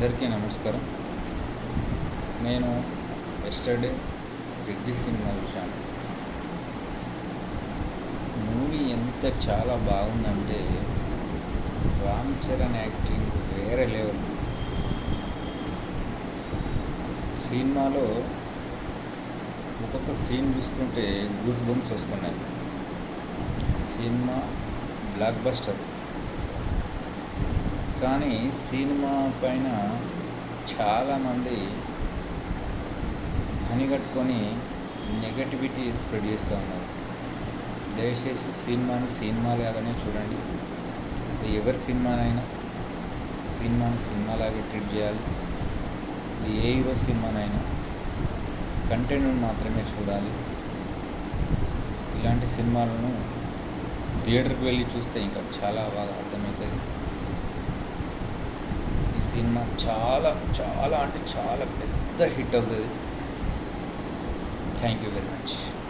అందరికీ నమస్కారం. నేను ఎస్టర్డే 'పెద్ది' సినిమా చూశాను. మూవీ చాలా బాగుందంటే రామ్ చరణ్ యాక్టింగ్ వేరే లెవెల్. సినిమాలో ఒక్కొక్క సీన్ చూస్తుంటే గూస్ బంప్స్ వస్తున్నాయి. Cinema block buster. కానీ సినిమా పైన చాలామంది పనిగట్టుకొని నెగటివిటీ స్ప్రెడ్ చేస్తూ ఉన్నారు. దయచేసి సినిమాని సినిమాలాగానే చూడండి. ఎవరి సినిమానైనా సినిమాని సినిమాలాగే ట్రీట్ చేయాలి. ఏ హీరో సినిమానైనా కంటెంట్ మాత్రమే చూడాలి. ఇలాంటి సినిమాలను థియేటర్కి వెళ్ళి చూస్తే ఇంకా చాలా బాగా అర్థమవుతుంది. ఈ సినిమా చాలా చాలా అంటే చాలా పెద్ద హిట్ అవుతుంది. Thank you very much.